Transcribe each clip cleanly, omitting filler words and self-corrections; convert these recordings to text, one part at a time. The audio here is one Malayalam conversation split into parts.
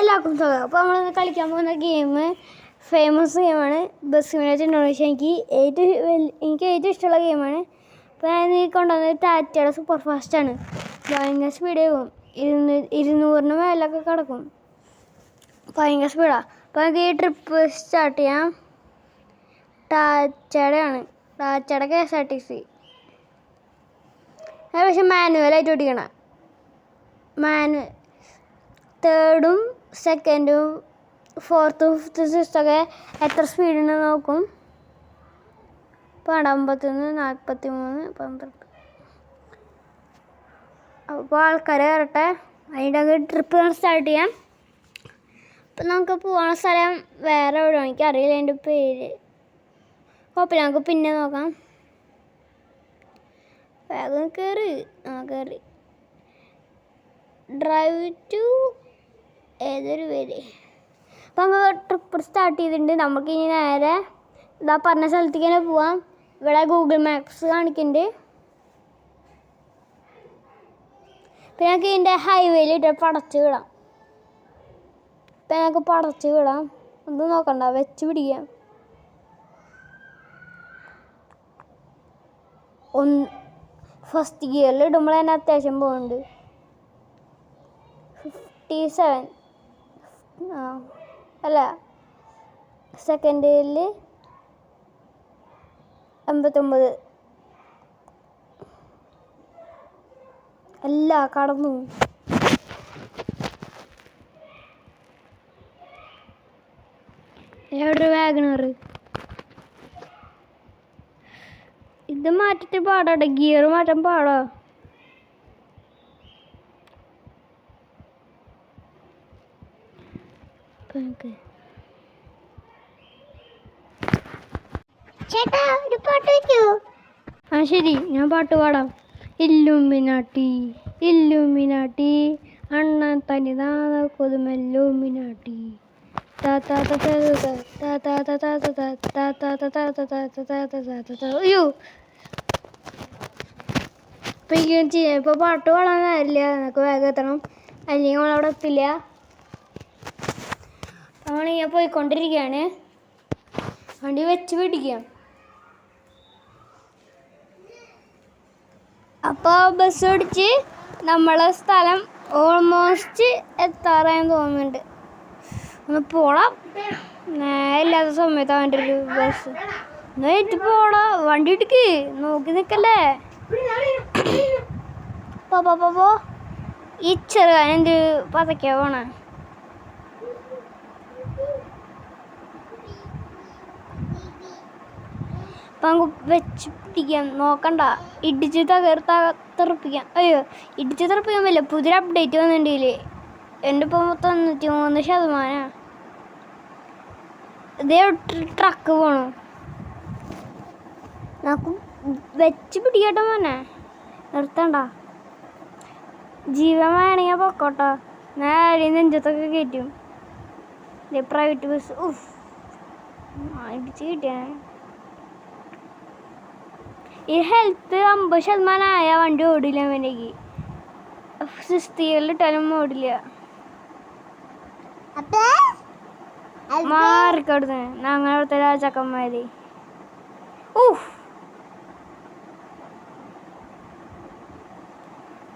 എല്ലാവർക്കും സ്വാഗതം. അപ്പോൾ നമ്മൾ കളിക്കാൻ പോകുന്ന ഗെയിം ഫേമസ് ഗെയിമാണ് ബസ് സിമുലേറ്റർ ഇൻഡോനേഷ്യ. എനിക്ക് ഏറ്റവും ഇഷ്ടമുള്ള ഗെയിമാണ്. അപ്പോൾ ഞാൻ കൊണ്ടുവന്നത് ടാറ്റയുടെ സൂപ്പർ ഫാസ്റ്റാണ്. ഭയങ്കര സ്പീഡേ പോകും. 200 മേലൊക്കെ കിടക്കും. ഭയങ്കര സ്പീഡാണ്. അപ്പോൾ നമുക്ക് ഈ ട്രിപ്പ് സ്റ്റാർട്ട് ചെയ്യാം. ടാറ്റയുടെ KSRTC. പക്ഷെ മാനുവലായിട്ട് ഓടിക്കണം. തേർഡും സെക്കൻഡും ഫോർത്തും ഫിഫ്ത്തും സിക്സ്ത്തൊക്കെ എത്ര സ്പീഡുണ്ടെന്ന് നോക്കും. 51, 43, 12. അപ്പോൾ ആൾക്കാർ കയറട്ടെ. അതിൻ്റെ ട്രിപ്പ് സ്റ്റാർട്ട് ചെയ്യാം. അപ്പം നമുക്ക് പോകാൻ സ്ഥലം വേറെ എവിടെയാണ്, എനിക്കറിയില്ല അതിൻ്റെ പേര്. കുഴപ്പമില്ല, നമുക്ക് പിന്നെ നോക്കാം. വേഗം കയറി. കയറി. ഡ്രൈവ് ടു ഏതൊരു പേര്. അപ്പം നമുക്ക് ട്രിപ്പ് സ്റ്റാർട്ട് ചെയ്തിട്ടുണ്ട്. നമുക്കിനി നേരെ ഇതാ പറഞ്ഞ സ്ഥലത്തേക്ക് തന്നെ പോവാം. ഇവിടെ ഗൂഗിൾ മാപ്സ് കാണിക്കുന്നുണ്ട്. പിന്നെ ഞങ്ങൾക്ക് ഇതിൻ്റെ ഹൈവേയിൽ ഇട്ട് പടച്ച് വിടാം. ഇപ്പം ഞങ്ങൾക്ക് പടച്ച് വിടാം. ഒന്നും നോക്കണ്ട, വെച്ച് പിടിക്കാം. ഫസ്റ്റ് ഗിയറിൽ ഇടുമ്പോൾ തന്നെ അത്യാവശ്യം പോകുന്നുണ്ട്. 57 അല്ല, സെക്കൻഡ് ഗിയറിൽ 89. അല്ല, കടന്നു. എവിടെ വാഗണർ. ഇത് മാറ്റിട്ട് പാടാട്ടെ, ഗിയർ മാറ്റാൻ പാടാ. ചേട്ടാ ഒരു പാട്ട് വെക്കൂ. ആ ശരി, ഞാൻ പാട്ട് പാടാം. ഇല്ലുമിനാട്ടി ഇല്ലുമിനാട്ടി അണ്ണൻ തനിതാന കൊതുമെല്ലുമിനാട്ടി. അയ്യോ, ഇപ്പോൾ പാട്ട് പാടാനായില്ല. നമുക്ക് വേഗം എത്തണം, അല്ലെങ്കിൽ നമ്മളവിടെ എത്തില്ല. നമ്മളിങ്ങനെ പോയിക്കൊണ്ടിരിക്കുകയാണ്. വണ്ടി വെച്ച് പിടിക്കാം. അപ്പോൾ ബസ് ഓടിച്ച് നമ്മളെ സ്ഥലം ഓൾമോസ്റ്റ് എത്താറായെന്ന് തോന്നുന്നുണ്ട്. ഒന്ന് പോടാം. നേരില്ലാത്ത സമയത്ത് അവൻ്റെ ഒരു ബസ്. എന്നിട്ട് പോടാ, വണ്ടി ഇടിക്ക്, നോക്കി നിൽക്കല്ലേ. പോ ഈ ചെറുകാൻ എന്ത് പതയ്ക്കാ പോണേ. അപ്പം നമുക്ക് വെച്ച് പിടിക്കാം. നോക്കണ്ട, ഇടിച്ച് തെറിപ്പിക്കാം. അയ്യോ, ഇടിച്ച് തെറിപ്പിക്കാൻ പറ്റില്ല. പുതിയൊരു അപ്ഡേറ്റ് വന്നിട്ടുണ്ടെങ്കിൽ എൻ്റെ ഇപ്പോൾ 93%. ഇതേ ട്രക്ക് പോണു. നമുക്ക് വെച്ച് പിടിക്കട്ടെ മോനെ, നിർത്തണ്ട. ജീവൻ വേണമെങ്കിൽ പൊക്കോട്ടോ. നേരെ നെഞ്ചത്തൊക്കെ കയറ്റും. ഇതേ പ്രൈവറ്റ് ബസ്. ഇടിച്ച് കിട്ടിയാ. ഈ ഹെൽത്ത് 50% വണ്ടി ഓടില്ല. അവനേക്ക് 60 ഇട്ടാലും ഓടില്ല. മാറിക്കടുത്ത് ഞങ്ങളവിടുത്തെ രാജാക്കന്മാര്.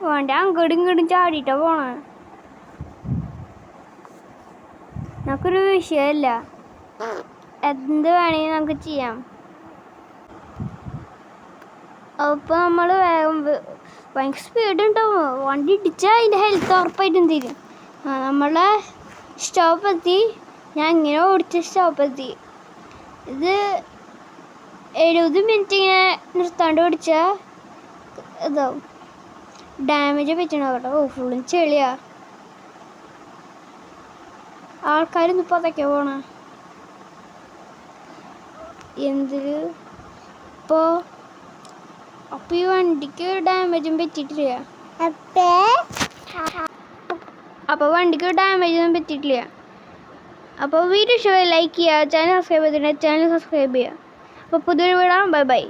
വണ്ടി അങ്ങോട്ടും ഇങ്ങോട്ടും ചാടിയിട്ടാ പോണ. നമുക്കൊരു വിഷയമല്ല, എന്ത് വേണമെങ്കിൽ നമുക്ക് ചെയ്യാം. അപ്പോൾ നമ്മൾ വേഗം ഭയങ്കര സ്പീഡ് ഉണ്ടാവും. വണ്ടി ഇടിച്ചാൽ അതിൻ്റെ ഹെൽത്ത് ഉറപ്പായിട്ടും തീരും. നമ്മളെ സ്റ്റോപ്പെത്തി. ഞാൻ ഇങ്ങനെ ഓടിച്ച സ്റ്റോപ്പെത്തി. ഇത് 70 മിനിറ്റ് ഇങ്ങനെ നിർത്താണ്ട് ഓടിച്ചാൽ ഇതാവും. ഡാമേജ് പറ്റണോ കേട്ടോ. ഫുള്ളും ചെളിയാ. ആൾക്കാരൊന്നും ഇപ്പോൾ അതൊക്കെ പോണ എന്തൊരു. അപ്പോൾ ഈ വണ്ടിക്ക് ഡാമേജും പറ്റിയിട്ടില്ല. അപ്പോൾ വീഡിയോ ഇഷ്ടമായി ലൈക്ക് ചെയ്യുക, ചാനൽ സബ്സ്ക്രൈബ് ചെയ്തിട്ടുണ്ടെങ്കിൽ ചാനൽ സബ്സ്ക്രൈബ് ചെയ്യുക. അപ്പോൾ പുതിയൊരു വീഡിയോ. Bye bye.